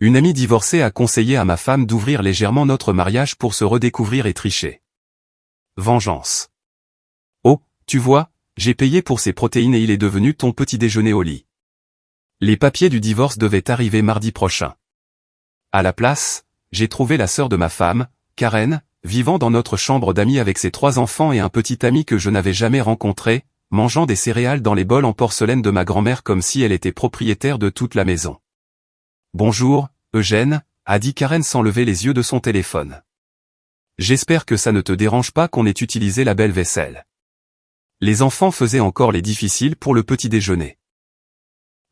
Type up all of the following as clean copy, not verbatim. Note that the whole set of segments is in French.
Une amie divorcée a conseillé à ma femme d'ouvrir légèrement notre mariage pour se redécouvrir et tricher. Vengeance. Oh, tu vois, j'ai payé pour ses protéines et il est devenu ton petit déjeuner au lit. Les papiers du divorce devaient arriver mardi prochain. À la place, j'ai trouvé la sœur de ma femme, Karen, vivant dans notre chambre d'amis avec ses 3 enfants et un petit ami que je n'avais jamais rencontré, mangeant des céréales dans les bols en porcelaine de ma grand-mère comme si elle était propriétaire de toute la maison. Bonjour, Eugène, a dit Karen sans lever les yeux de son téléphone. J'espère que ça ne te dérange pas qu'on ait utilisé la belle vaisselle. Les enfants faisaient encore les difficiles pour le petit déjeuner.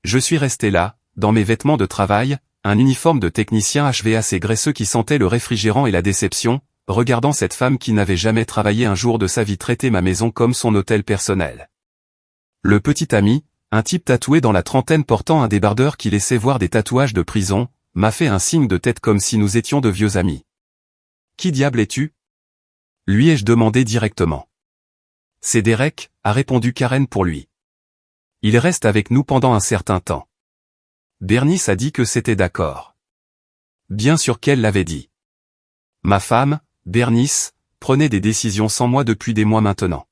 Je suis resté là, dans mes vêtements de travail, un uniforme de technicien HVAC graisseux qui sentait le réfrigérant et la déception, regardant cette femme qui n'avait jamais travaillé un jour de sa vie traiter ma maison comme son hôtel personnel. Le petit ami, un type tatoué dans la trentaine portant un débardeur qui laissait voir des tatouages de prison, m'a fait un signe de tête comme si nous étions de vieux amis. « Qui diable es-tu » lui ai-je demandé directement. « C'est Derek » a répondu Karen pour lui. « Il reste avec nous pendant un certain temps. » Bernice a dit que c'était d'accord. Bien sûr qu'elle l'avait dit. Ma femme, Bernice, prenait des décisions sans moi depuis des mois maintenant.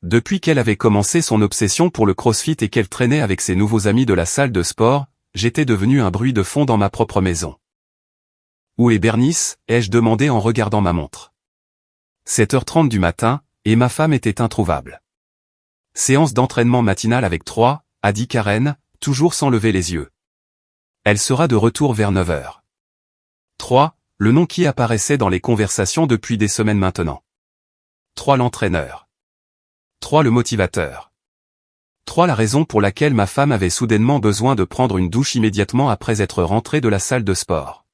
Depuis qu'elle avait commencé son obsession pour le crossfit et qu'elle traînait avec ses nouveaux amis de la salle de sport, j'étais devenu un bruit de fond dans ma propre maison. « Où est Bernice » ai-je demandé en regardant ma montre. 7h30 du matin, et ma femme était introuvable. « Séance d'entraînement matinale avec 3, a dit Karen, toujours sans lever les yeux. Elle sera de retour vers 9h. 3, le nom qui apparaissait dans les conversations depuis des semaines maintenant. 3 l'entraîneur. 3 le motivateur. 3 la raison pour laquelle ma femme avait soudainement besoin de prendre une douche immédiatement après être rentrée de la salle de sport.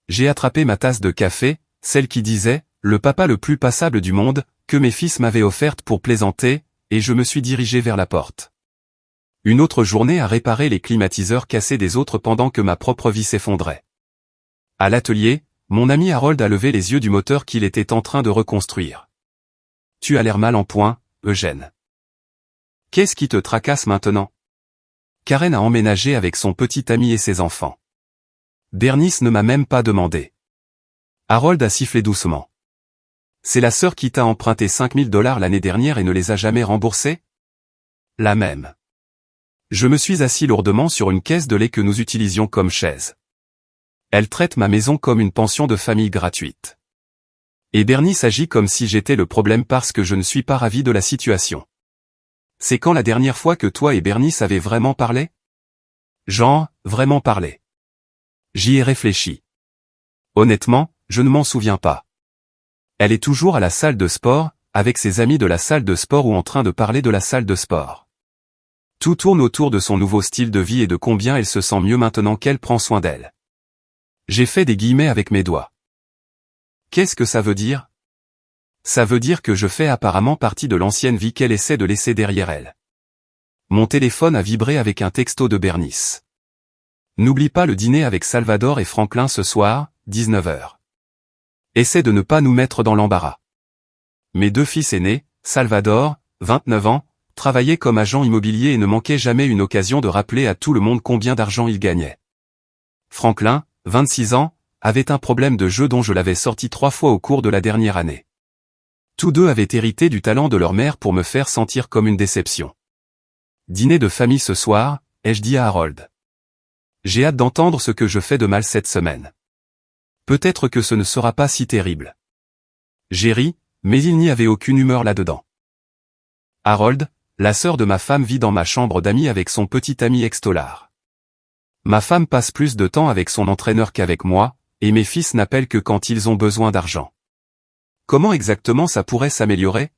J'ai attrapé ma tasse de café, celle qui disait « le papa le plus passable du monde » que mes fils m'avaient offerte pour plaisanter, et je me suis dirigé vers la porte. Une autre journée à réparer les climatiseurs cassés des autres pendant que ma propre vie s'effondrait. À l'atelier, mon ami Harold a levé les yeux du moteur qu'il était en train de reconstruire. « Tu as l'air mal en point, Eugène. Qu'est-ce qui te tracasse maintenant ?» Karen a emménagé avec son petit ami et ses enfants. Bernice ne m'a même pas demandé. Harold a sifflé doucement. « C'est la sœur qui t'a emprunté $5000 l'année dernière et ne les a jamais remboursés ?» La même. Je me suis assis lourdement sur une caisse de lait que nous utilisions comme chaise. Elle traite ma maison comme une pension de famille gratuite. Et Bernice agit comme si j'étais le problème parce que je ne suis pas ravi de la situation. C'est quand la dernière fois que toi et Bernice avez vraiment parlé ? Genre, vraiment parlé. J'y ai réfléchi. Honnêtement, je ne m'en souviens pas. Elle est toujours à la salle de sport, avec ses amis de la salle de sport ou en train de parler de la salle de sport. Tout tourne autour de son nouveau style de vie et de combien elle se sent mieux maintenant qu'elle prend soin d'elle. J'ai fait des guillemets avec mes doigts. Qu'est-ce que ça veut dire ? Ça veut dire que je fais apparemment partie de l'ancienne vie qu'elle essaie de laisser derrière elle. Mon téléphone a vibré avec un texto de Bernice. N'oublie pas le dîner avec Salvador et Franklin ce soir, 19h. Essaie de ne pas nous mettre dans l'embarras. Mes 2 fils aînés, Salvador, 29 ans, travaillait comme agent immobilier et ne manquait jamais une occasion de rappeler à tout le monde combien d'argent il gagnait. Franklin, 26 ans, avait un problème de jeu dont je l'avais sorti 3 fois au cours de la dernière année. Tous 2 avaient hérité du talent de leur mère pour me faire sentir comme une déception. Dîner de famille ce soir, ai-je dit à Harold. J'ai hâte d'entendre ce que je fais de mal cette semaine. Peut-être que ce ne sera pas si terrible. J'ai ri, mais il n'y avait aucune humeur là-dedans. Harold, la sœur de ma femme vit dans ma chambre d'amis avec son petit ami ex-dollar. Ma femme passe plus de temps avec son entraîneur qu'avec moi, et mes fils n'appellent que quand ils ont besoin d'argent. Comment exactement ça pourrait s'améliorer ?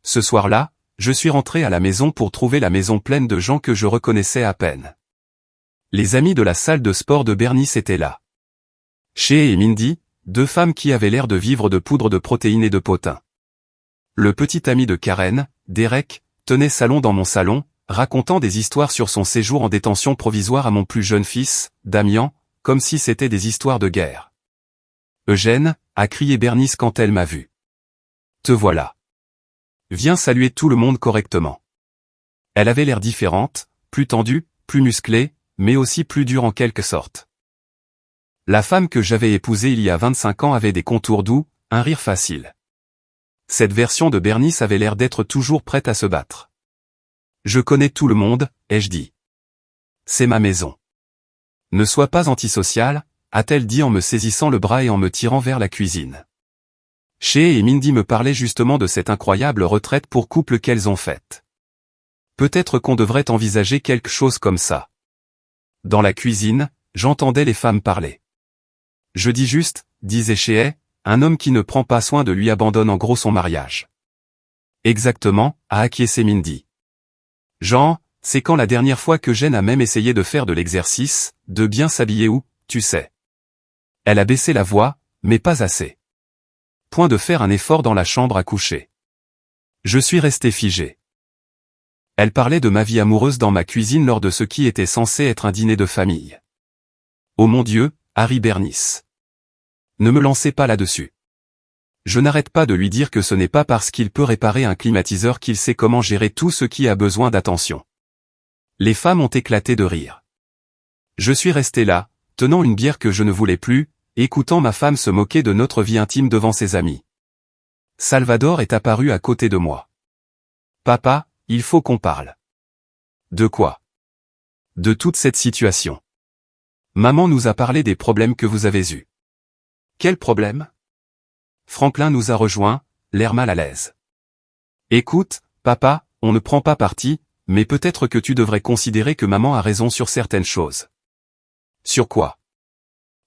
Ce soir-là, je suis rentré à la maison pour trouver la maison pleine de gens que je reconnaissais à peine. Les amis de la salle de sport de Bernice étaient là. Shea et Mindy, 2 femmes qui avaient l'air de vivre de poudre de protéines et de potin. Le petit ami de Karen, Derek, tenait salon dans mon salon, racontant des histoires sur son séjour en détention provisoire à mon plus jeune fils, Damien, comme si c'était des histoires de guerre. « Eugène » a crié Bernice quand elle m'a vu. « Te voilà. Viens saluer tout le monde correctement. » Elle avait l'air différente, plus tendue, plus musclée, mais aussi plus dure en quelque sorte. La femme que j'avais épousée il y a 25 ans avait des contours doux, un rire facile. Cette version de Bernice avait l'air d'être toujours prête à se battre. Je connais tout le monde, ai-je dit. C'est ma maison. Ne sois pas antisocial, a-t-elle dit en me saisissant le bras et en me tirant vers la cuisine. Shea et Mindy me parlaient justement de cette incroyable retraite pour couple qu'elles ont faite. Peut-être qu'on devrait envisager quelque chose comme ça. Dans la cuisine, j'entendais les femmes parler. Je dis juste, disait Shea, un homme qui ne prend pas soin de lui abandonne en gros son mariage. Exactement, a acquiescé Mindy. Jean, c'est quand la dernière fois que Jen a même essayé de faire de l'exercice, de bien s'habiller ou, tu sais. Elle a baissé la voix, mais pas assez. Point de faire un effort dans la chambre à coucher. Je suis resté figé. Elle parlait de ma vie amoureuse dans ma cuisine lors de ce qui était censé être un dîner de famille. Oh mon Dieu, Harry Bernice. Ne me lancez pas là-dessus. Je n'arrête pas de lui dire que ce n'est pas parce qu'il peut réparer un climatiseur qu'il sait comment gérer tout ce qui a besoin d'attention. Les femmes ont éclaté de rire. Je suis resté là, tenant une bière que je ne voulais plus, écoutant ma femme se moquer de notre vie intime devant ses amis. Salvador est apparu à côté de moi. Papa, il faut qu'on parle. De quoi? De toute cette situation. Maman nous a parlé des problèmes que vous avez eus. Quels problèmes? Franklin nous a rejoints, l'air mal à l'aise. Écoute, papa, on ne prend pas parti, mais peut-être que tu devrais considérer que maman a raison sur certaines choses. Sur quoi?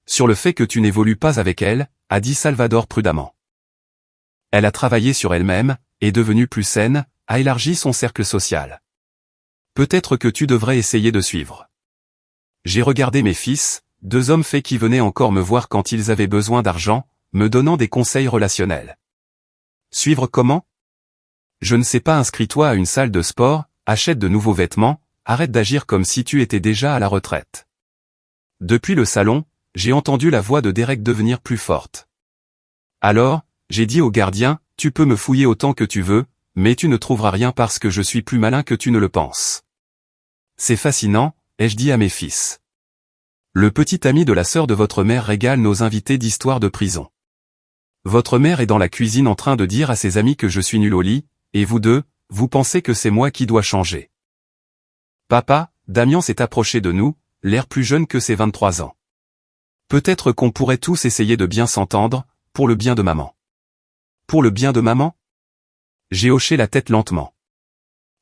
Sur le fait que tu n'évolues pas avec elle, a dit Salvador prudemment. Elle a travaillé sur elle-même, est devenue plus saine, a élargi son cercle social. Peut-être que tu devrais essayer de suivre. J'ai regardé mes fils, deux hommes faits qui venaient encore me voir quand ils avaient besoin d'argent, me donnant des conseils relationnels. Suivre comment? Je ne sais pas, inscris-toi à une salle de sport, achète de nouveaux vêtements, arrête d'agir comme si tu étais déjà à la retraite. Depuis le salon, j'ai entendu la voix de Derek devenir plus forte. Alors, j'ai dit au gardien, tu peux me fouiller autant que tu veux, mais tu ne trouveras rien parce que je suis plus malin que tu ne le penses. C'est fascinant, ai-je dit à mes fils. Le petit ami de la sœur de votre mère régale nos invités d'histoires de prison. Votre mère est dans la cuisine en train de dire à ses amis que je suis nul au lit, et vous deux, vous pensez que c'est moi qui dois changer. Papa, Damien s'est approché de nous, l'air plus jeune que ses 23 ans. Peut-être qu'on pourrait tous essayer de bien s'entendre, pour le bien de maman. Pour le bien de maman? J'ai hoché la tête lentement.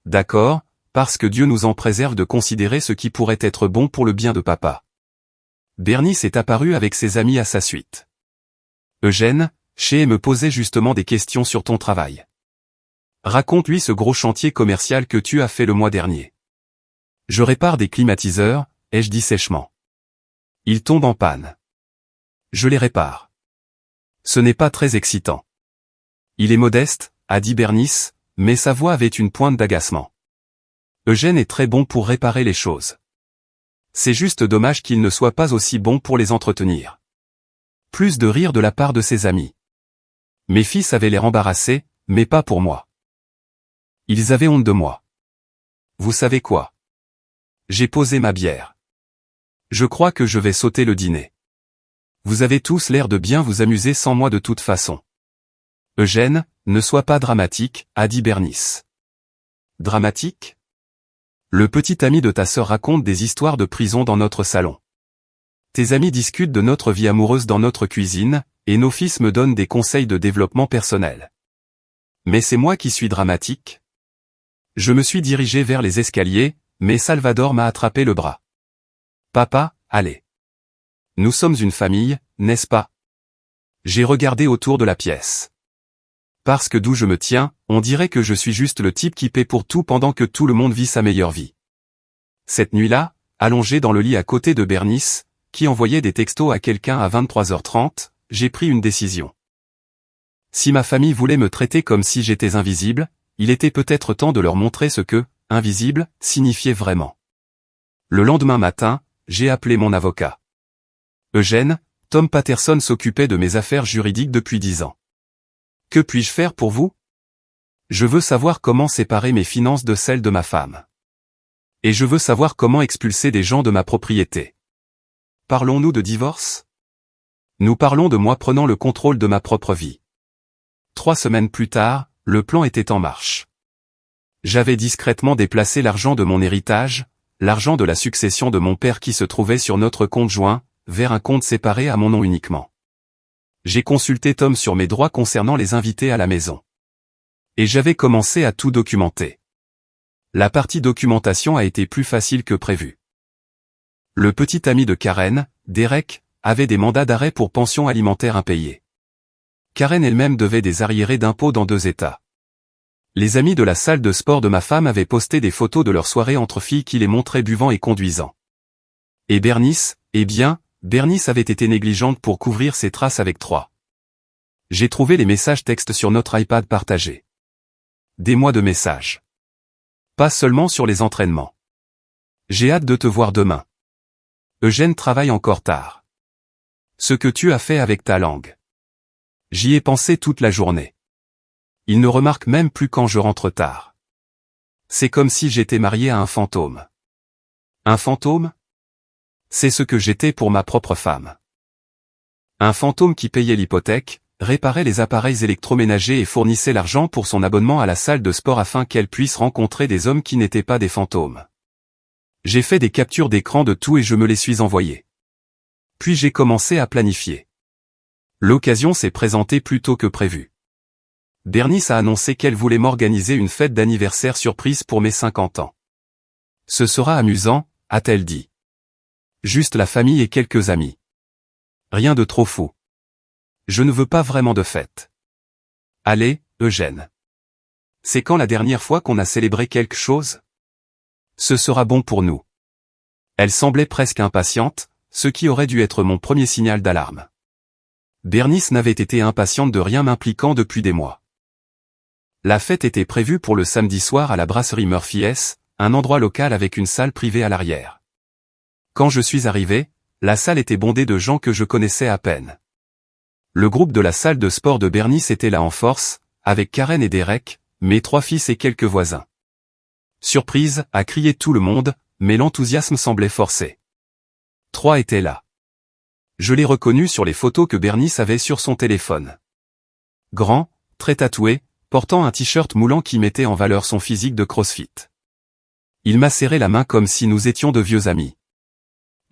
D'accord, parce que Dieu nous en préserve de considérer ce qui pourrait être bon pour le bien de papa. Bernice est apparu avec ses amis à sa suite. Eugène, Shea me posait justement des questions sur ton travail. Raconte-lui ce gros chantier commercial que tu as fait le mois dernier. Je répare des climatiseurs, ai-je dit sèchement. Ils tombent en panne. Je les répare. Ce n'est pas très excitant. Il est modeste, a dit Bernice, mais sa voix avait une pointe d'agacement. Eugène est très bon pour réparer les choses. C'est juste dommage qu'il ne soit pas aussi bon pour les entretenir. Plus de rire de la part de ses amis. Mes fils avaient l'air embarrassés, mais pas pour moi. Ils avaient honte de moi. Vous savez quoi? J'ai posé ma bière. Je crois que je vais sauter le dîner. Vous avez tous l'air de bien vous amuser sans moi de toute façon. Eugène, ne sois pas dramatique, a dit Bernice. Dramatique? Le petit ami de ta sœur raconte des histoires de prison dans notre salon. Tes amis discutent de notre vie amoureuse dans notre cuisine, et nos fils me donnent des conseils de développement personnel. Mais c'est moi qui suis dramatique? Je me suis dirigé vers les escaliers, mais Salvador m'a attrapé le bras. Papa, allez. Nous sommes une famille, n'est-ce pas? J'ai regardé autour de la pièce. Parce que d'où je me tiens, on dirait que je suis juste le type qui paie pour tout pendant que tout le monde vit sa meilleure vie. Cette nuit-là, allongé dans le lit à côté de Bernice, qui envoyait des textos à quelqu'un à 23h30, j'ai pris une décision. Si ma famille voulait me traiter comme si j'étais invisible, il était peut-être temps de leur montrer ce que « invisible » signifiait vraiment. Le lendemain matin, j'ai appelé mon avocat. Eugène, Tom Patterson s'occupait de mes affaires juridiques depuis 10 ans. Que puis-je faire pour vous? Je veux savoir comment séparer mes finances de celles de ma femme. Et je veux savoir comment expulser des gens de ma propriété. Parlons-nous de divorce? Nous parlons de moi prenant le contrôle de ma propre vie. 3 semaines plus tard, le plan était en marche. J'avais discrètement déplacé l'argent de mon héritage, l'argent de la succession de mon père qui se trouvait sur notre compte joint, vers un compte séparé à mon nom uniquement. J'ai consulté Tom sur mes droits concernant les invités à la maison. Et j'avais commencé à tout documenter. La partie documentation a été plus facile que prévu. Le petit ami de Karen, Derek, avait des mandats d'arrêt pour pension alimentaire impayés. Karen elle-même devait des arriérés d'impôts dans 2 États. Les amis de la salle de sport de ma femme avaient posté des photos de leur soirée entre filles qui les montraient buvant et conduisant. Et Bernice, eh bien, Bernice avait été négligente pour couvrir ses traces avec 3. J'ai trouvé les messages textes sur notre iPad partagés. Des mois de messages. Pas seulement sur les entraînements. J'ai hâte de te voir demain. Eugène travaille encore tard. Ce que tu as fait avec ta langue. J'y ai pensé toute la journée. Il ne remarque même plus quand je rentre tard. C'est comme si j'étais marié à un fantôme. Un fantôme? C'est ce que j'étais pour ma propre femme. Un fantôme qui payait l'hypothèque, réparait les appareils électroménagers et fournissait l'argent pour son abonnement à la salle de sport afin qu'elle puisse rencontrer des hommes qui n'étaient pas des fantômes. J'ai fait des captures d'écran de tout et je me les suis envoyées. Puis j'ai commencé à planifier. L'occasion s'est présentée plus tôt que prévu. Bernice a annoncé qu'elle voulait m'organiser une fête d'anniversaire surprise pour mes 50 ans. Ce sera amusant, a-t-elle dit. Juste la famille et quelques amis. Rien de trop fou. Je ne veux pas vraiment de fête. Allez, Eugène. C'est quand la dernière fois qu'on a célébré quelque chose? Ce sera bon pour nous. Elle semblait presque impatiente, ce qui aurait dû être mon premier signal d'alarme. Bernice n'avait été impatiente de rien m'impliquant depuis des mois. La fête était prévue pour le samedi soir à la brasserie Murphy S, un endroit local avec une salle privée à l'arrière. Quand je suis arrivé, la salle était bondée de gens que je connaissais à peine. Le groupe de la salle de sport de Bernice était là en force, avec Karen et Derek, mes 3 fils et quelques voisins. Surprise, a crié tout le monde, mais l'enthousiasme semblait forcé. 3 étaient là. Je l'ai reconnu sur les photos que Bernice avait sur son téléphone. Grand, très tatoué, portant un t-shirt moulant qui mettait en valeur son physique de crossfit. Il m'a serré la main comme si nous étions de vieux amis.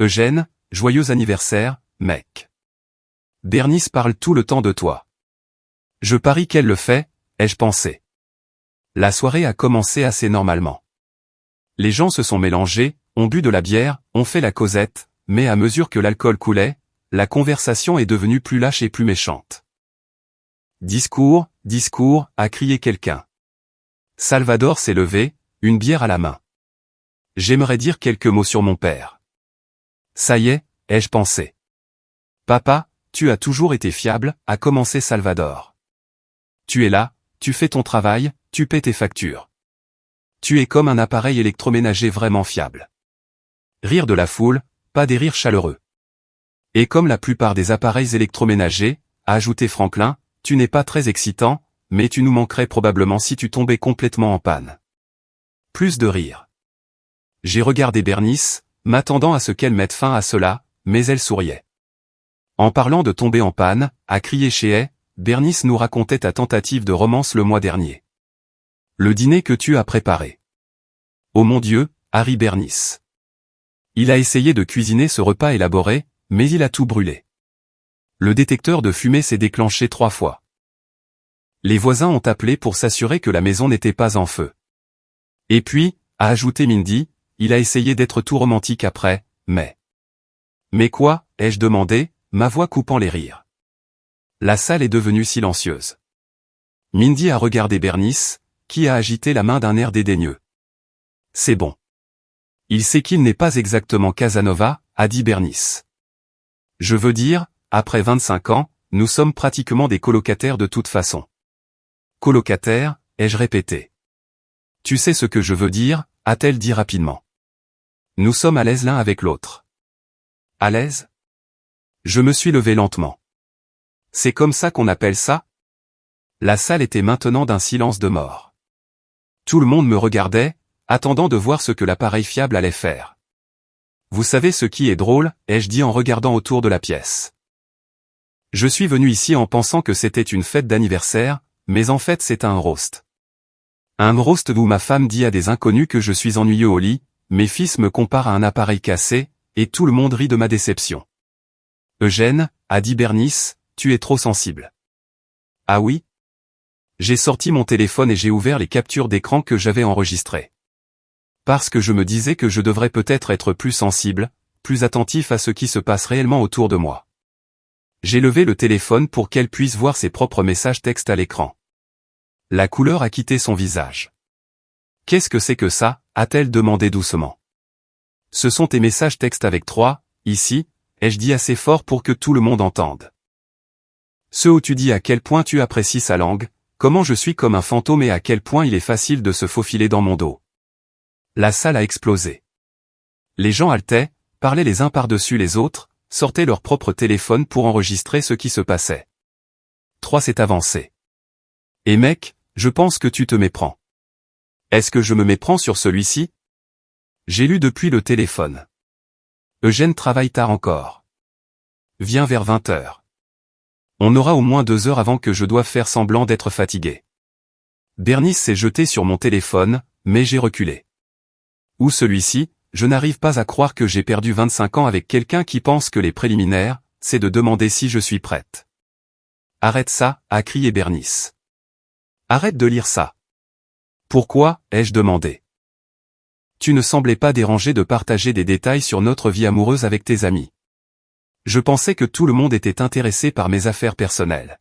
Eugène, joyeux anniversaire, mec. Bernice parle tout le temps de toi. Je parie qu'elle le fait, ai-je pensé. La soirée a commencé assez normalement. Les gens se sont mélangés, ont bu de la bière, ont fait la causette, mais à mesure que l'alcool coulait, la conversation est devenue plus lâche et plus méchante. Discours, discours, a crié quelqu'un. Salvador s'est levé, une bière à la main. J'aimerais dire quelques mots sur mon père. Ça y est, ai-je pensé. Papa, tu as toujours été fiable, a commencé Salvador. Tu es là, tu fais ton travail, tu paies tes factures. Tu es comme un appareil électroménager vraiment fiable. Rire de la foule, pas des rires chaleureux. Et comme la plupart des appareils électroménagers, a ajouté Franklin, tu n'es pas très excitant, mais tu nous manquerais probablement si tu tombais complètement en panne. Plus de rire. J'ai regardé Bernice, m'attendant à ce qu'elle mette fin à cela, mais elle souriait. En parlant de tomber en panne, a crié Chéet, Bernice nous racontait ta tentative de romance le mois dernier. Le dîner que tu as préparé. Oh mon Dieu, a ri Bernice. Il a essayé de cuisiner ce repas élaboré, mais il a tout brûlé. Le détecteur de fumée s'est déclenché 3 fois. Les voisins ont appelé pour s'assurer que la maison n'était pas en feu. Et puis, a ajouté Mindy, il a essayé d'être tout romantique après, mais... Mais quoi, ai-je demandé, ma voix coupant les rires. La salle est devenue silencieuse. Mindy a regardé Bernice, qui a agité la main d'un air dédaigneux. C'est bon. Il sait qu'il n'est pas exactement Casanova, a dit Bernice. Je veux dire, après 25 ans, nous sommes pratiquement des colocataires de toute façon. Colocataires, ai-je répété. Tu sais ce que je veux dire, a-t-elle dit rapidement. Nous sommes à l'aise l'un avec l'autre. À l'aise? Je me suis levé lentement. C'est comme ça qu'on appelle ça? La salle était maintenant d'un silence de mort. Tout le monde me regardait, attendant de voir ce que l'appareil fiable allait faire. Vous savez ce qui est drôle, ai-je dit en regardant autour de la pièce. Je suis venu ici en pensant que c'était une fête d'anniversaire, mais en fait c'est un roast. Un roast où ma femme dit à des inconnus que je suis ennuyeux au lit, mes fils me comparent à un appareil cassé, et tout le monde rit de ma déception. Eugène, a dit Bernice, tu es trop sensible. Ah oui? J'ai sorti mon téléphone et j'ai ouvert les captures d'écran que j'avais enregistrées. Parce que je me disais que je devrais peut-être être plus sensible, plus attentif à ce qui se passe réellement autour de moi. J'ai levé le téléphone pour qu'elle puisse voir ses propres messages textes à l'écran. La couleur a quitté son visage. Qu'est-ce que c'est que ça? A-t-elle demandé doucement. Ce sont tes messages textes avec 3, ici, ai-je dit assez fort pour que tout le monde entende. Ceux où tu dis à quel point tu apprécies sa langue, comment je suis comme un fantôme et à quel point il est facile de se faufiler dans mon dos. La salle a explosé. Les gens haletaient, parlaient les uns par-dessus les autres, sortaient leur propre téléphone pour enregistrer ce qui se passait. 3 s'est avancé. Et mec, je pense que tu te méprends. Est-ce que je me méprends sur celui-ci? J'ai lu depuis le téléphone. Eugène travaille tard encore. Viens vers 20h. On aura au moins 2 heures avant que je doive faire semblant d'être fatigué. Bernice s'est jetée sur mon téléphone, mais j'ai reculé. Ou celui-ci, je n'arrive pas à croire que j'ai perdu 25 ans avec quelqu'un qui pense que les préliminaires, c'est de demander si je suis prête. Arrête ça, a crié Bernice. Arrête de lire ça. Pourquoi, ai-je demandé. Tu ne semblais pas dérangé de partager des détails sur notre vie amoureuse avec tes amis. Je pensais que tout le monde était intéressé par mes affaires personnelles.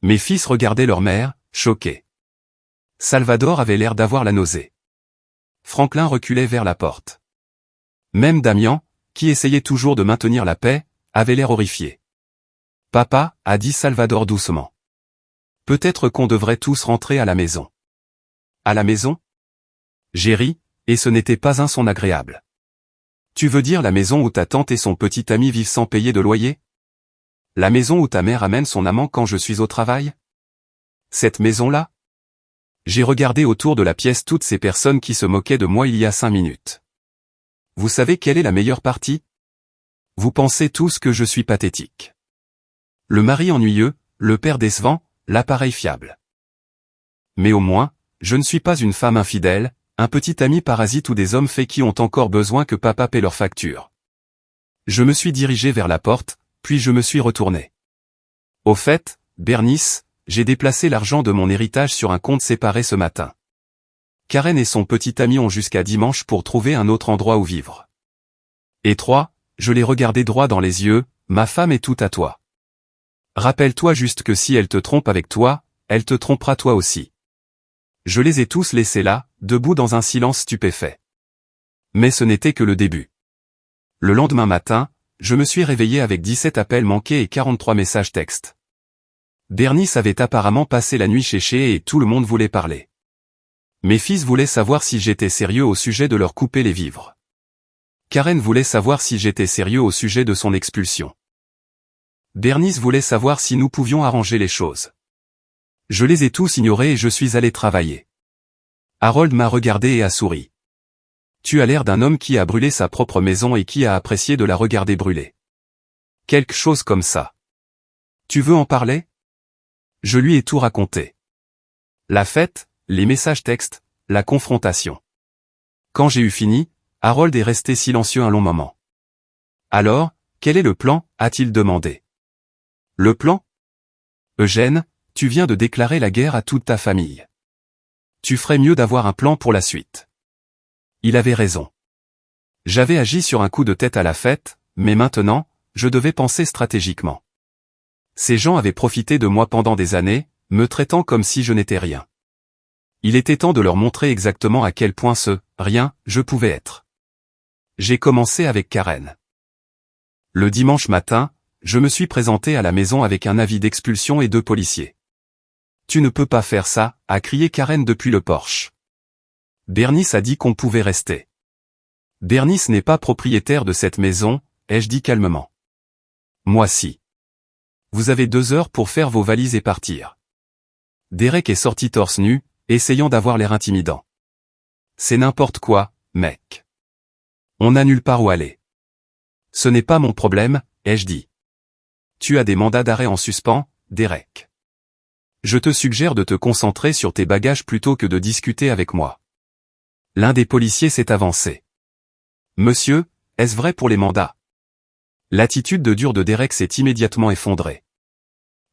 Mes fils regardaient leur mère, choqués. Salvador avait l'air d'avoir la nausée. Franklin reculait vers la porte. Même Damian, qui essayait toujours de maintenir la paix, avait l'air horrifié. Papa, a dit Salvador doucement. Peut-être qu'on devrait tous rentrer à la maison. À la maison? J'ai ri, et ce n'était pas un son agréable. Tu veux dire la maison où ta tante et son petit ami vivent sans payer de loyer? La maison où ta mère amène son amant quand je suis au travail? Cette maison-là? J'ai regardé autour de la pièce toutes ces personnes qui se moquaient de moi il y a 5 minutes. Vous savez quelle est la meilleure partie? Vous pensez tous que je suis pathétique. Le mari ennuyeux, le père décevant, l'appareil fiable. Mais au moins, je ne suis pas une femme infidèle, un petit ami parasite ou des hommes faits qui ont encore besoin que papa paie leurs factures. Je me suis dirigé vers la porte, puis je me suis retourné. Au fait, Bernice, j'ai déplacé l'argent de mon héritage sur un compte séparé ce matin. Karen et son petit ami ont jusqu'à dimanche pour trouver un autre endroit où vivre. Et 3, je l'ai regardé droit dans les yeux, ma femme est tout à toi. Rappelle-toi juste que si elle te trompe avec toi, elle te trompera toi aussi. Je les ai tous laissés là, debout dans un silence stupéfait. Mais ce n'était que le début. Le lendemain matin, je me suis réveillé avec 17 appels manqués et 43 messages textes. Bernice avait apparemment passé la nuit chez et tout le monde voulait parler. Mes fils voulaient savoir si j'étais sérieux au sujet de leur couper les vivres. Karen voulait savoir si j'étais sérieux au sujet de son expulsion. Bernice voulait savoir si nous pouvions arranger les choses. Je les ai tous ignorés et je suis allé travailler. Harold m'a regardé et a souri. Tu as l'air d'un homme qui a brûlé sa propre maison et qui a apprécié de la regarder brûler. Quelque chose comme ça. Tu veux en parler? Je lui ai tout raconté. La fête, les messages textes, la confrontation. Quand j'ai eu fini, Harold est resté silencieux un long moment. Alors, quel est le plan? A-t-il demandé. Le plan? Eugène, tu viens de déclarer la guerre à toute ta famille. Tu ferais mieux d'avoir un plan pour la suite. Il avait raison. J'avais agi sur un coup de tête à la fête, mais maintenant, je devais penser stratégiquement. Ces gens avaient profité de moi pendant des années, me traitant comme si je n'étais rien. Il était temps de leur montrer exactement à quel point rien, je pouvais être. J'ai commencé avec Karen. Le dimanche matin, je me suis présenté à la maison avec un avis d'expulsion et 2 policiers. Tu ne peux pas faire ça, a crié Karen depuis le porche. Bernice a dit qu'on pouvait rester. Bernice n'est pas propriétaire de cette maison, ai-je dit calmement. Moi si. Vous avez 2 heures pour faire vos valises et partir. Derek est sorti torse nu, essayant d'avoir l'air intimidant. C'est n'importe quoi, mec. On n'a nulle part où aller. Ce n'est pas mon problème, ai-je dit. Tu as des mandats d'arrêt en suspens, Derek. Je te suggère de te concentrer sur tes bagages plutôt que de discuter avec moi. L'un des policiers s'est avancé. Monsieur, est-ce vrai pour les mandats? L'attitude de dur de Derek s'est immédiatement effondrée.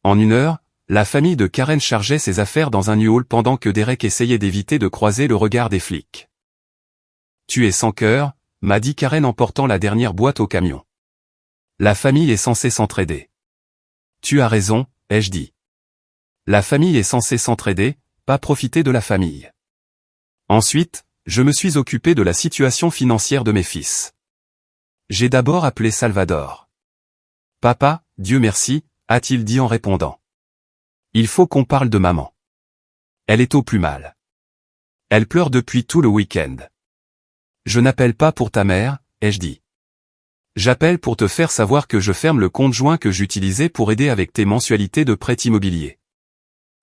En 1 heure, la famille de Karen chargeait ses affaires dans un U-Haul pendant que Derek essayait d'éviter de croiser le regard des flics. Tu es sans cœur, m'a dit Karen en portant la dernière boîte au camion. La famille est censée s'entraider. Tu as raison, ai-je dit. La famille est censée s'entraider, pas profiter de la famille. Ensuite, je me suis occupé de la situation financière de mes fils. J'ai d'abord appelé Salvador. Papa, Dieu merci, a-t-il dit en répondant. Il faut qu'on parle de maman. Elle est au plus mal. Elle pleure depuis tout le week-end. Je n'appelle pas pour ta mère, ai-je dit. J'appelle pour te faire savoir que je ferme le compte joint que j'utilisais pour aider avec tes mensualités de prêt immobilier.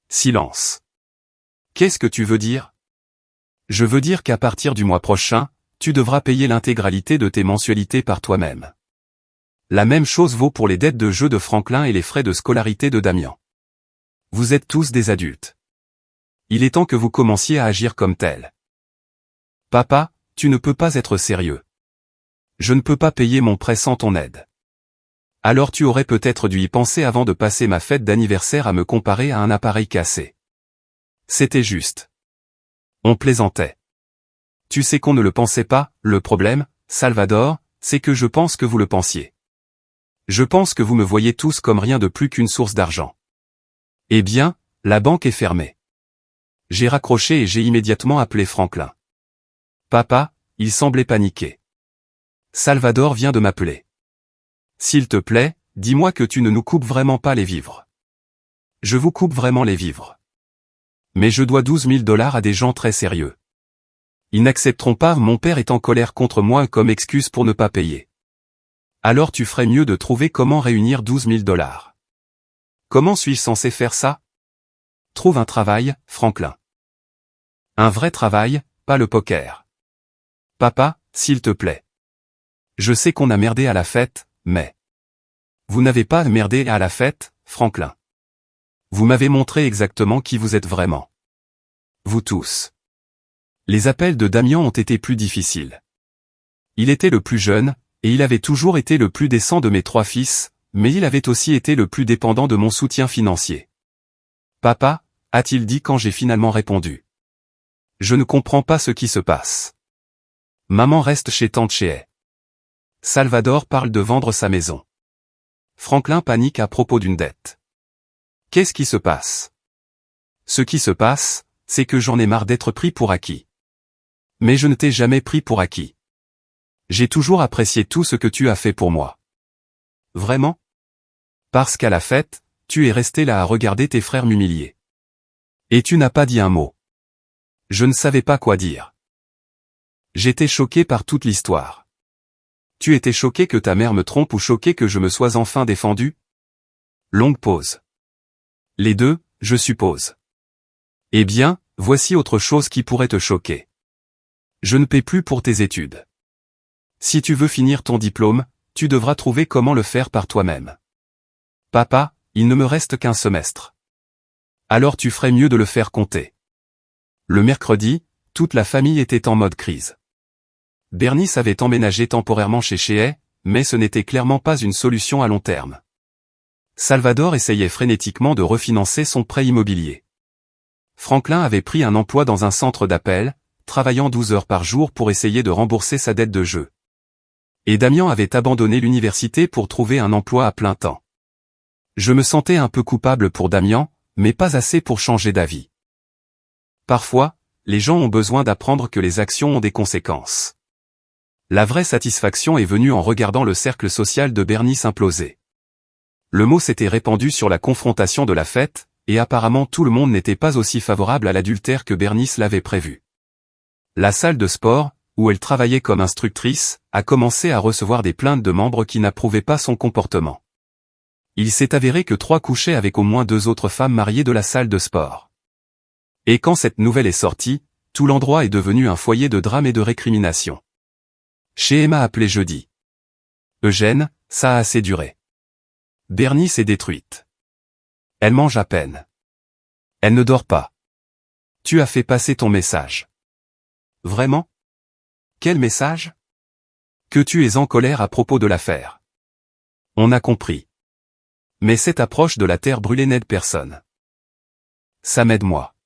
Silence. Qu'est-ce que tu veux dire? Je veux dire qu'à partir du mois prochain, tu devras payer l'intégralité de tes mensualités par toi-même. La même chose vaut pour les dettes de jeu de Franklin et les frais de scolarité de Damien. Vous êtes tous des adultes. Il est temps que vous commenciez à agir comme tel. Papa, tu ne peux pas être sérieux. Je ne peux pas payer mon prêt sans ton aide. Alors tu aurais peut-être dû y penser avant de passer ma fête d'anniversaire à me comparer à un appareil cassé. C'était juste. On plaisantait. Tu sais qu'on ne le pensait pas, le problème, Salvador, c'est que je pense que vous le pensiez. Je pense que vous me voyez tous comme rien de plus qu'une source d'argent. Eh bien, la banque est fermée. J'ai raccroché et j'ai immédiatement appelé Franklin. Papa, il semblait paniqué. Salvador vient de m'appeler. S'il te plaît, dis-moi que tu ne nous coupes vraiment pas les vivres. Je vous coupe vraiment les vivres. Mais je dois 12 000 $ à des gens très sérieux. Ils n'accepteront pas, mon père est en colère contre moi comme excuse pour ne pas payer. Alors tu ferais mieux de trouver comment réunir 12 000 $. Comment suis-je censé faire ça? Trouve un travail, Franklin. Un vrai travail, pas le poker. Papa, s'il te plaît. Je sais qu'on a merdé à la fête, mais... Vous n'avez pas merdé à la fête, Franklin. Vous m'avez montré exactement qui vous êtes vraiment. Vous tous. Les appels de Damien ont été plus difficiles. Il était le plus jeune, et il avait toujours été le plus décent de mes 3 fils, mais il avait aussi été le plus dépendant de mon soutien financier. Papa, a-t-il dit quand j'ai finalement répondu. Je ne comprends pas ce qui se passe. Maman reste chez tante Chéet. Salvador parle de vendre sa maison. Franklin panique à propos d'une dette. Qu'est-ce qui se passe? Ce qui se passe, c'est que j'en ai marre d'être pris pour acquis. Mais je ne t'ai jamais pris pour acquis. J'ai toujours apprécié tout ce que tu as fait pour moi. Vraiment? Parce qu'à la fête, tu es resté là à regarder tes frères m'humilier. Et tu n'as pas dit un mot. Je ne savais pas quoi dire. J'étais choqué par toute l'histoire. Tu étais choqué que ta mère me trompe ou choqué que je me sois enfin défendu? Longue pause. Les deux, je suppose. Eh bien, voici autre chose qui pourrait te choquer. Je ne paie plus pour tes études. Si tu veux finir ton diplôme, tu devras trouver comment le faire par toi-même. Papa, il ne me reste qu'un semestre. Alors tu ferais mieux de le faire compter. Le mercredi, toute la famille était en mode crise. Bernice avait emménagé temporairement chez Chéet, mais ce n'était clairement pas une solution à long terme. Salvador essayait frénétiquement de refinancer son prêt immobilier. Franklin avait pris un emploi dans un centre d'appel, travaillant 12 heures par jour pour essayer de rembourser sa dette de jeu. Et Damien avait abandonné l'université pour trouver un emploi à plein temps. Je me sentais un peu coupable pour Damien, mais pas assez pour changer d'avis. Parfois, les gens ont besoin d'apprendre que les actions ont des conséquences. La vraie satisfaction est venue en regardant le cercle social de Bernice imploser. Le mot s'était répandu sur la confrontation de la fête, et apparemment tout le monde n'était pas aussi favorable à l'adultère que Bernice l'avait prévu. La salle de sport, où elle travaillait comme instructrice, a commencé à recevoir des plaintes de membres qui n'approuvaient pas son comportement. Il s'est avéré que 3 couchaient avec au moins 2 autres femmes mariées de la salle de sport. Et quand cette nouvelle est sortie, tout l'endroit est devenu un foyer de drame et de récrimination. Chez Emma appelé jeudi. Eugène, ça a assez duré. Bernice est détruite. Elle mange à peine. Elle ne dort pas. Tu as fait passer ton message. Vraiment? Quel message? Que tu es en colère à propos de l'affaire. On a compris. Mais cette approche de la terre brûlée n'aide personne. Ça m'aide moi.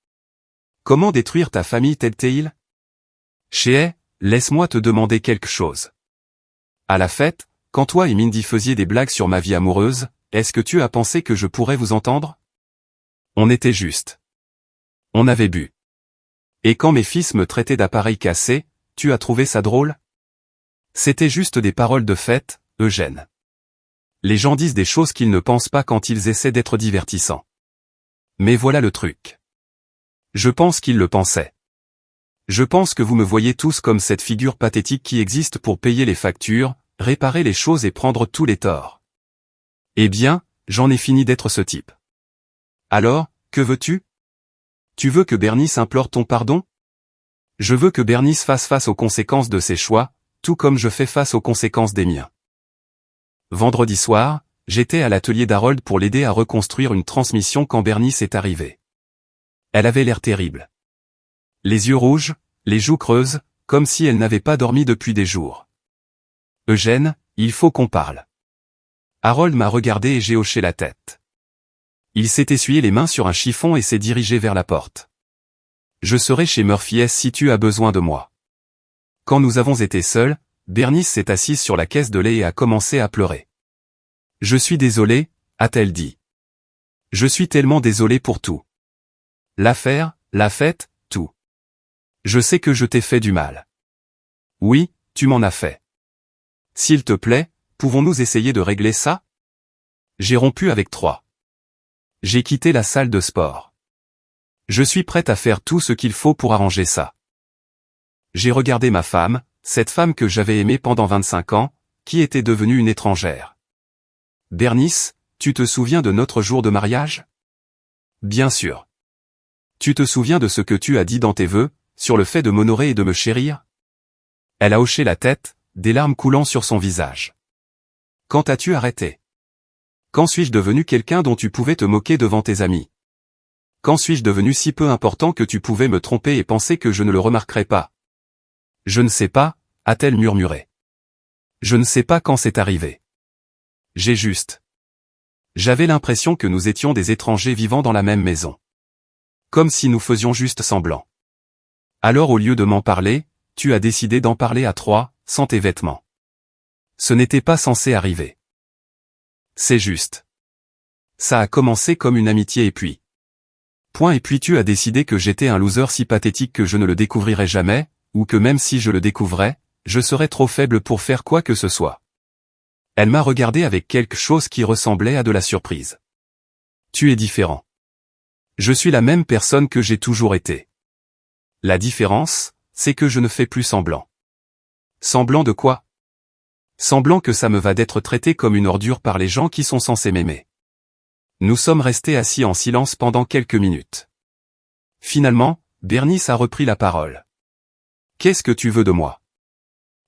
Comment détruire ta famille Telltale? Chérie, laisse-moi te demander quelque chose. À la fête, quand toi et Mindy faisiez des blagues sur ma vie amoureuse, est-ce que tu as pensé que je pourrais vous entendre? On était juste. On avait bu. Et quand mes fils me traitaient d'appareil cassé, tu as trouvé ça drôle? C'était juste des paroles de fête, Eugène. Les gens disent des choses qu'ils ne pensent pas quand ils essaient d'être divertissants. Mais voilà le truc. Je pense qu'ils le pensaient. Je pense que vous me voyez tous comme cette figure pathétique qui existe pour payer les factures, réparer les choses et prendre tous les torts. Eh bien, j'en ai fini d'être ce type. Alors, que veux-tu? Tu veux que Bernice implore ton pardon? Je veux que Bernice fasse face aux conséquences de ses choix, tout comme je fais face aux conséquences des miens. Vendredi soir, j'étais à l'atelier d'Harold pour l'aider à reconstruire une transmission quand Bernice est arrivée. Elle avait l'air terrible. Les yeux rouges, les joues creuses, comme si elle n'avait pas dormi depuis des jours. Eugène, il faut qu'on parle. Harold m'a regardé et j'ai hoché la tête. Il s'est essuyé les mains sur un chiffon et s'est dirigé vers la porte. Je serai chez Murphy S si tu as besoin de moi. Quand nous avons été seuls, Bernice s'est assise sur la caisse de lait et a commencé à pleurer. Je suis désolée, a-t-elle dit. Je suis tellement désolée pour tout. L'affaire, la fête, tout. Je sais que je t'ai fait du mal. Oui, tu m'en as fait. S'il te plaît, pouvons-nous essayer de régler ça? J'ai rompu avec 3. J'ai quitté la salle de sport. Je suis prête à faire tout ce qu'il faut pour arranger ça. J'ai regardé ma femme, cette femme que j'avais aimée pendant 25 ans, qui était devenue une étrangère. Bernice, tu te souviens de notre jour de mariage? Bien sûr. Tu te souviens de ce que tu as dit dans tes vœux, sur le fait de m'honorer et de me chérir? Elle a hoché la tête, des larmes coulant sur son visage. Quand as-tu arrêté? Quand suis-je devenu quelqu'un dont tu pouvais te moquer devant tes amis? Quand suis-je devenu si peu important que tu pouvais me tromper et penser que je ne le remarquerais pas? Je ne sais pas, a-t-elle murmuré. Je ne sais pas quand c'est arrivé. J'avais l'impression que nous étions des étrangers vivant dans la même maison. Comme si nous faisions juste semblant. Alors au lieu de m'en parler, tu as décidé d'en parler à 3, sans tes vêtements. Ce n'était pas censé arriver. C'est juste. Ça a commencé comme une amitié et puis tu as décidé que j'étais un loser si pathétique que je ne le découvrirais jamais, ou que même si je le découvrais, je serais trop faible pour faire quoi que ce soit. Elle m'a regardé avec quelque chose qui ressemblait à de la surprise. Tu es différent. Je suis la même personne que j'ai toujours été. La différence, c'est que je ne fais plus semblant. Semblant de quoi? Semblant que ça me va d'être traité comme une ordure par les gens qui sont censés m'aimer. Nous sommes restés assis en silence pendant quelques minutes. Finalement, Bernice a repris la parole. Qu'est-ce que tu veux de moi?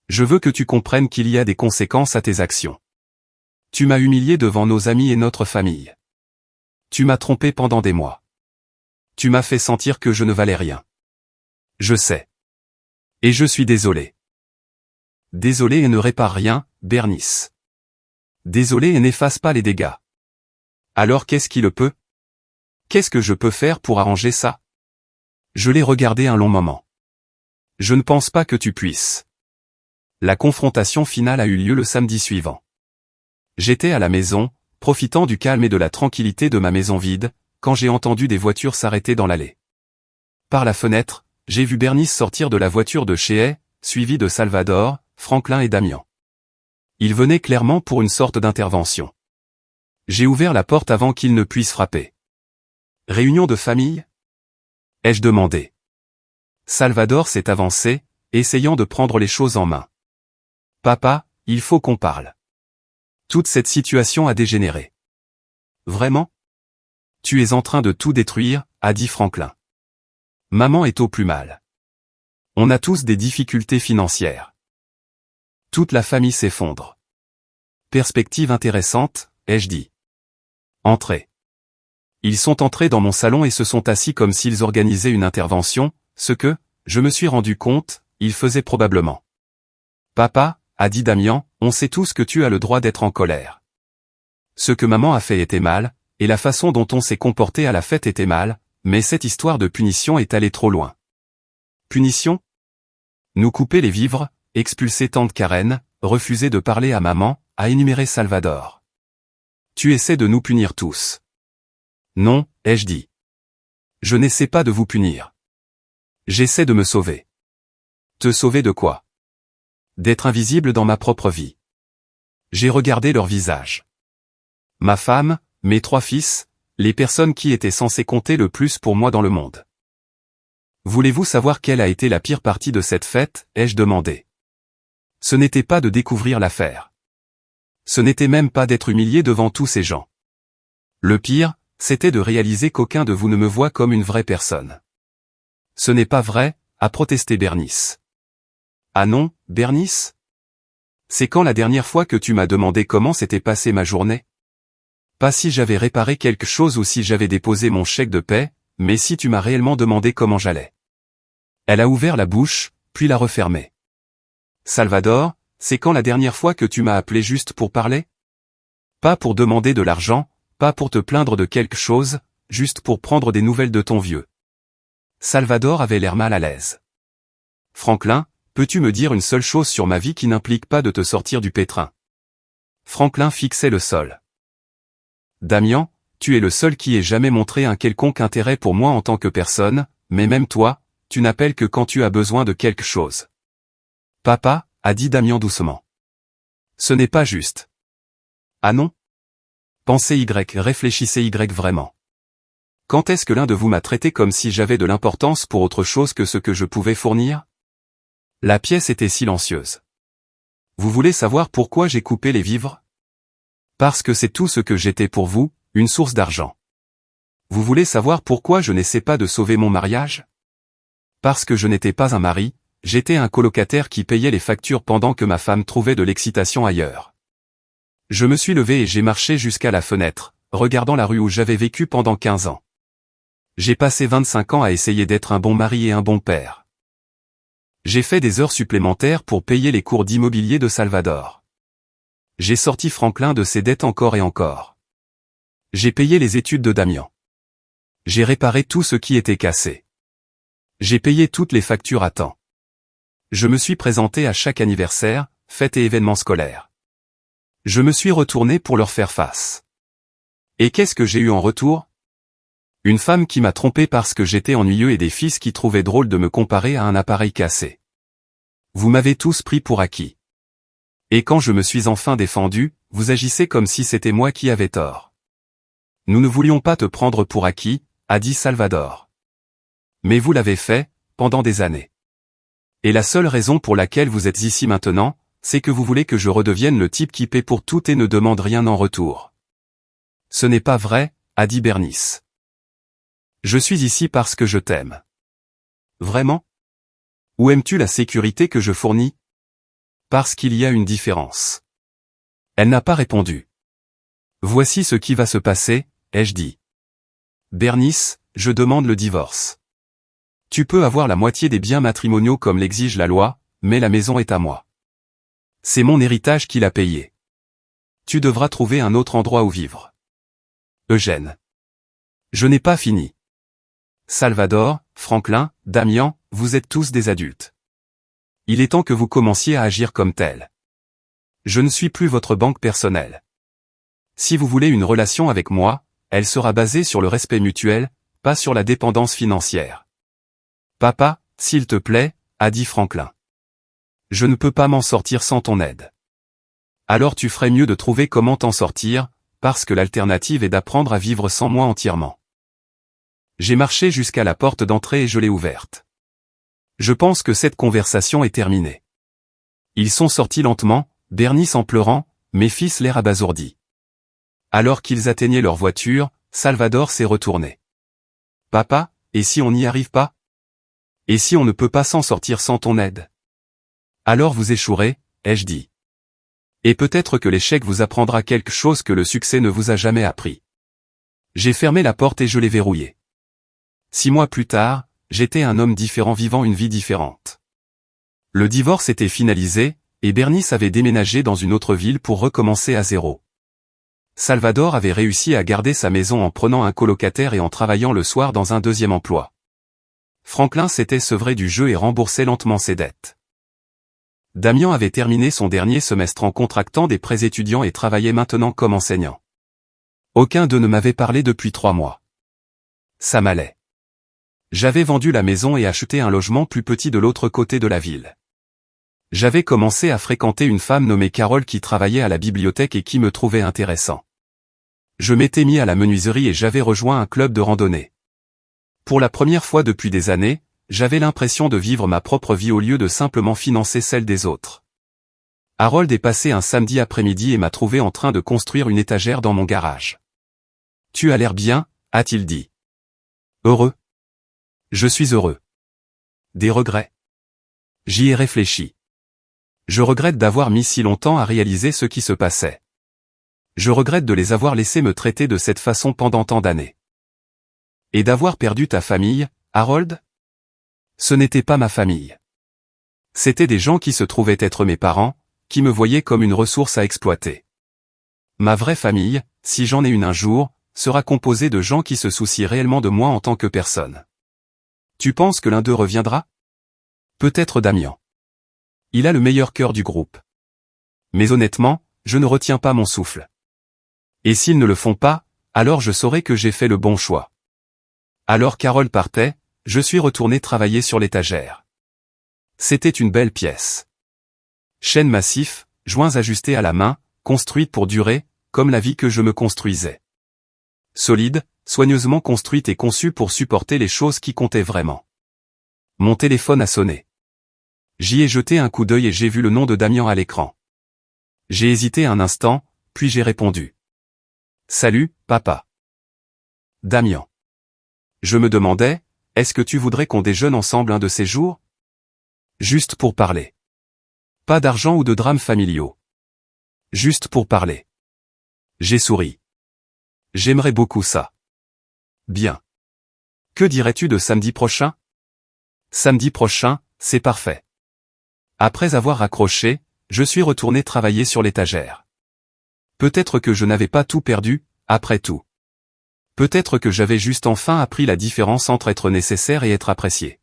Je veux que tu comprennes qu'il y a des conséquences à tes actions. Tu m'as humilié devant nos amis et notre famille. Tu m'as trompé pendant des mois. Tu m'as fait sentir que je ne valais rien. Je sais. Et je suis désolé. Désolé et ne répare rien, Bernice. Désolé et n'efface pas les dégâts. Alors qu'est-ce qui le peut? Qu'est-ce que je peux faire pour arranger ça? Je l'ai regardé un long moment. Je ne pense pas que tu puisses. La confrontation finale a eu lieu le samedi suivant. J'étais à la maison, profitant du calme et de la tranquillité de ma maison vide, quand j'ai entendu des voitures s'arrêter dans l'allée. Par la fenêtre, j'ai vu Bernice sortir de la voiture de chez elle, suivie de Salvador, Franklin et Damien. Ils venaient clairement pour une sorte d'intervention. J'ai ouvert la porte avant qu'ils ne puissent frapper. Réunion de famille? Ai-je demandé. Salvador s'est avancé, essayant de prendre les choses en main. Papa, il faut qu'on parle. Toute cette situation a dégénéré. Vraiment? Tu es en train de tout détruire, a dit Franklin. Maman est au plus mal. On a tous des difficultés financières. Toute la famille s'effondre. Perspective intéressante, ai-je dit. Entrez. Ils sont entrés dans mon salon et se sont assis comme s'ils organisaient une intervention, ce que, je me suis rendu compte, ils faisaient probablement. Papa, a dit Damian, on sait tous que tu as le droit d'être en colère. Ce que maman a fait était mal, et la façon dont on s'est comporté à la fête était mal, mais cette histoire de punition est allée trop loin. Punition? Nous couper les vivres, expulser tante Karen, refuser de parler à maman, a énuméré Salvador. Tu essaies de nous punir tous. Non, ai-je dit. Je n'essaie pas de vous punir. J'essaie de me sauver. Te sauver de quoi? D'être invisible dans ma propre vie. J'ai regardé leur visage. Ma femme, mes 3 fils, les personnes qui étaient censées compter le plus pour moi dans le monde. Voulez-vous savoir quelle a été la pire partie de cette fête, ai-je demandé. Ce n'était pas de découvrir l'affaire. Ce n'était même pas d'être humilié devant tous ces gens. Le pire, c'était de réaliser qu'aucun de vous ne me voit comme une vraie personne. Ce n'est pas vrai, a protesté Bernice. Ah non, Bernice? C'est quand la dernière fois que tu m'as demandé comment s'était passée ma journée? Pas si j'avais réparé quelque chose ou si j'avais déposé mon chèque de paie, mais si tu m'as réellement demandé comment j'allais. Elle a ouvert la bouche, puis l'a refermée. Salvador, c'est quand la dernière fois que tu m'as appelé juste pour parler? Pas pour demander de l'argent, pas pour te plaindre de quelque chose, juste pour prendre des nouvelles de ton vieux. Salvador avait l'air mal à l'aise. Franklin, peux-tu me dire une seule chose sur ma vie qui n'implique pas de te sortir du pétrin? Franklin fixait le sol. Damian, tu es le seul qui ait jamais montré un quelconque intérêt pour moi en tant que personne, mais même toi, tu n'appelles que quand tu as besoin de quelque chose. Papa, a dit Damian doucement. Ce n'est pas juste. Ah non? Pensez Y, réfléchissez Y vraiment. Quand est-ce que l'un de vous m'a traité comme si j'avais de l'importance pour autre chose que ce que je pouvais fournir? La pièce était silencieuse. Vous voulez savoir pourquoi j'ai coupé les vivres? Parce que c'est tout ce que j'étais pour vous, une source d'argent. Vous voulez savoir pourquoi je n'essaie pas de sauver mon mariage? Parce que je n'étais pas un mari, j'étais un colocataire qui payait les factures pendant que ma femme trouvait de l'excitation ailleurs. Je me suis levé et j'ai marché jusqu'à la fenêtre, regardant la rue où j'avais vécu pendant 15 ans. J'ai passé 25 ans à essayer d'être un bon mari et un bon père. J'ai fait des heures supplémentaires pour payer les cours d'immobilier de Salvador. J'ai sorti Franklin de ses dettes encore et encore. J'ai payé les études de Damian. J'ai réparé tout ce qui était cassé. J'ai payé toutes les factures à temps. Je me suis présenté à chaque anniversaire, fête et événement scolaire. Je me suis retourné pour leur faire face. Et qu'est-ce que j'ai eu en retour? Une femme qui m'a trompé parce que j'étais ennuyeux et des fils qui trouvaient drôle de me comparer à un appareil cassé. Vous m'avez tous pris pour acquis. Et quand je me suis enfin défendu, vous agissez comme si c'était moi qui avais tort. Nous ne voulions pas te prendre pour acquis, a dit Salvador. Mais vous l'avez fait, pendant des années. Et la seule raison pour laquelle vous êtes ici maintenant, c'est que vous voulez que je redevienne le type qui paie pour tout et ne demande rien en retour. Ce n'est pas vrai, a dit Bernice. Je suis ici parce que je t'aime. Vraiment? Ou aimes-tu la sécurité que je fournis? Parce qu'il y a une différence. Elle n'a pas répondu. Voici ce qui va se passer, ai-je dit. Bernice, je demande le divorce. Tu peux avoir la moitié des biens matrimoniaux comme l'exige la loi, mais la maison est à moi. C'est mon héritage qui l'a payé. Tu devras trouver un autre endroit où vivre. Eugène. Je n'ai pas fini. Salvador, Franklin, Damian, vous êtes tous des adultes. Il est temps que vous commenciez à agir comme tel. Je ne suis plus votre banque personnelle. Si vous voulez une relation avec moi, elle sera basée sur le respect mutuel, pas sur la dépendance financière. Papa, s'il te plaît, a dit Franklin. Je ne peux pas m'en sortir sans ton aide. Alors tu ferais mieux de trouver comment t'en sortir, parce que l'alternative est d'apprendre à vivre sans moi entièrement. J'ai marché jusqu'à la porte d'entrée et je l'ai ouverte. Je pense que cette conversation est terminée. Ils sont sortis lentement, Bernice en pleurant, mes fils l'air abasourdi. Alors qu'ils atteignaient leur voiture, Salvador s'est retourné. Papa, et si on n'y arrive pas? Et si on ne peut pas s'en sortir sans ton aide? Alors vous échouerez, ai-je dit. Et peut-être que l'échec vous apprendra quelque chose que le succès ne vous a jamais appris. J'ai fermé la porte et je l'ai verrouillée. 6 mois plus tard, j'étais un homme différent vivant une vie différente. Le divorce était finalisé, et Bernice avait déménagé dans une autre ville pour recommencer à zéro. Salvador avait réussi à garder sa maison en prenant un colocataire et en travaillant le soir dans un deuxième emploi. Franklin s'était sevré du jeu et remboursait lentement ses dettes. Damian avait terminé son dernier semestre en contractant des prêts étudiants et travaillait maintenant comme enseignant. Aucun d'eux ne m'avait parlé depuis 3 mois. Ça m'allait. J'avais vendu la maison et acheté un logement plus petit de l'autre côté de la ville. J'avais commencé à fréquenter une femme nommée Carole qui travaillait à la bibliothèque et qui me trouvait intéressant. Je m'étais mis à la menuiserie et j'avais rejoint un club de randonnée. Pour la première fois depuis des années, j'avais l'impression de vivre ma propre vie au lieu de simplement financer celle des autres. Harold est passé un samedi après-midi et m'a trouvé en train de construire une étagère dans mon garage. « Tu as l'air bien », a-t-il dit. « Heureux ? » « Je suis heureux. » « Des regrets ? » J'y ai réfléchi. Je regrette d'avoir mis si longtemps à réaliser ce qui se passait. Je regrette de les avoir laissés me traiter de cette façon pendant tant d'années. Et d'avoir perdu ta famille, Harold ? Ce n'était pas ma famille. C'étaient des gens qui se trouvaient être mes parents, qui me voyaient comme une ressource à exploiter. Ma vraie famille, si j'en ai une un jour, sera composée de gens qui se soucient réellement de moi en tant que personne. Tu penses que l'un d'eux reviendra ? Peut-être Damian. Il a le meilleur cœur du groupe. Mais honnêtement, je ne retiens pas mon souffle. Et s'ils ne le font pas, alors je saurai que j'ai fait le bon choix. Alors Carole partait, je suis retourné travailler sur l'étagère. C'était une belle pièce. Chêne massif, joints ajustés à la main, construite pour durer, comme la vie que je me construisais. Solide, soigneusement construite et conçue pour supporter les choses qui comptaient vraiment. Mon téléphone a sonné. J'y ai jeté un coup d'œil et j'ai vu le nom de Damian à l'écran. J'ai hésité un instant, puis j'ai répondu. « Salut, papa. » Damian. Je me demandais, est-ce que tu voudrais qu'on déjeune ensemble un de ces jours ? Juste pour parler. Pas d'argent ou de drames familiaux. Juste pour parler. J'ai souri. J'aimerais beaucoup ça. Bien. Que dirais-tu de samedi prochain ? Samedi prochain, c'est parfait. Après avoir raccroché, je suis retourné travailler sur l'étagère. Peut-être que je n'avais pas tout perdu, après tout. Peut-être que j'avais juste enfin appris la différence entre être nécessaire et être apprécié.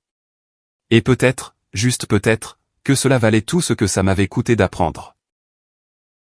Et peut-être, juste peut-être, que cela valait tout ce que ça m'avait coûté d'apprendre.